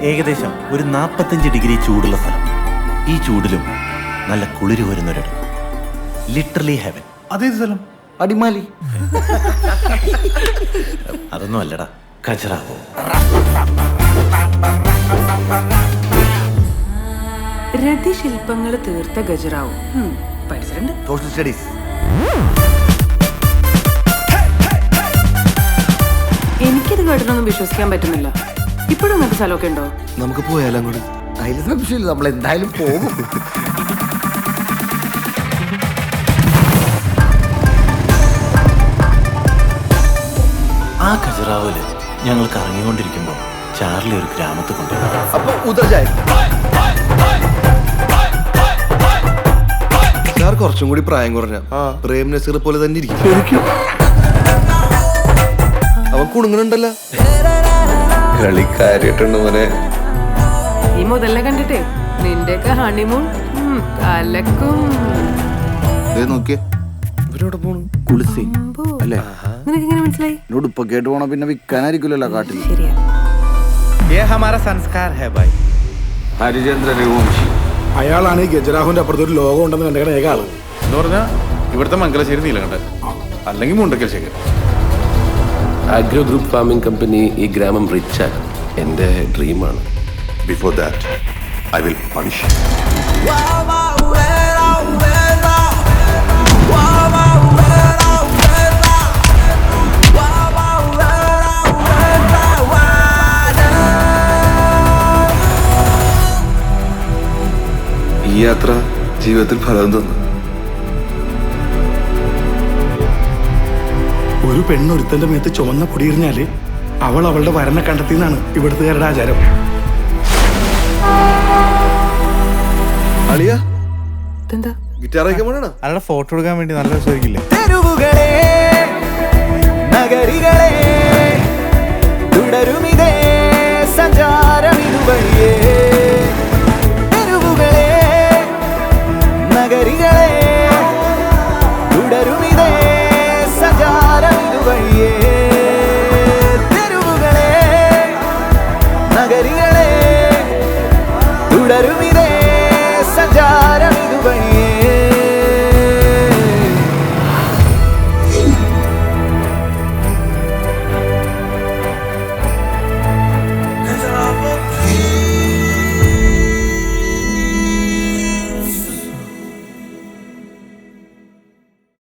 ഏകദേശം ഒരു 45 ഡിഗ്രി ചൂടുള്ള സ്ഥലം. ഈ ചൂടിലും നല്ല കുളിര് വരുന്നൊരിടം. Literally heaven. അതേത് സ്ഥലം? അടിമാലി. അതൊന്നും അല്ലടാ, ഖജുറാഹോ. രതിശില്പങ്ങൾ തീർത്ത ഖജുറാഹോ പഠിച്ചിട്ടുണ്ട്. Social studies. എനിക്കിത് കേട്ടിട്ടൊന്നും വിശ്വസിക്കാൻ പറ്റുന്നില്ല. ഇപ്പോഴും അങ്ങനത്തെ സ്ഥലമൊക്കെ ഉണ്ടോ? നമുക്ക് പോയാലും അങ്ങോട്ട്. അതിൽ സംശയമില്ല, നമ്മൾ എന്തായാലും പോകും. ആ ഖജുറാഹോയില് ഞങ്ങൾ കറങ്ങിക്കൊണ്ടിരിക്കുമ്പോൾ ചാർലി ഒരു ഗ്രാമത്തിൽ കൊണ്ടുപോയി. അപ്പൊ ഉദർജായ സാർ കുറച്ചും കൂടി പ്രായം കുറഞ്ഞ പ്രേം നസീർ പോലെ തന്നെ ഇരിക്കും. അവൻ കുണുങ്ങണുണ്ടല്ലോ. കളിക്കാരിട്ടുണ്ട് മോനെ. ഈ മുതലിനെ കണ്ടിട്ടേ നിന്റെയൊക്കെ ഹണിമൂൺ കലക്കും. നോക്കിയേ, ഇവരോടെ പോണു. കുളിസി അല്ലേ? നിനക്ക് എങ്ങനെ മനസ്സിലായി? എന്നോട് ഇപ്പൊ കേട്ട് പോണ പിന്നെ വിൽക്കാനായിരിക്കില്ലല്ലോ കാട്ടിൽ. ശരിയാ. ഹരിചന്ദ്ര രഘുവംശി അയാളാണ് ഈ ഖജുറാഹോന്റെ അപ്പുറത്ത് ഒരു ലോകം ഉണ്ടെന്ന് കണ്ടേക്കണ ഏക ആള് എന്ന് പറഞ്ഞാൽ ഇവിടുത്തെ മംഗലശ്ശേരി നീലകണ്ഠൻ, അല്ലെങ്കിൽ Mundakkal Shekhar. Agro group farming company ഈ ഗ്രാമം റിച്ചാണ് എൻ്റെ ഡ്രീമാണ്. Before that, I will punish you. ഈ യാത്ര ജീവിതത്തിൽ ഫലം തന്നു. ഒരു പെണ്ണൊരുത്തന്റെ മേത്ത് ചുവന്ന പൊടിയിരുന്നാല് അവൾ അവളുടെ വരനെ കണ്ടെത്തിയെന്നാണ് ഇവിടുത്തുകാരുടെ ആചാരം. അളിയ ഇതെന്താ? ഗിറ്റാർ വയ്ക്കാൻ വേണോ? അയാളുടെ ഫോട്ടോ എടുക്കാൻ വേണ്ടി നല്ല രസമായിരിക്കില്ലേ? തെരുവുകളെ നഗരികളെ തുടരുമിതേ സഞ്ചാരം ഇതുവഴി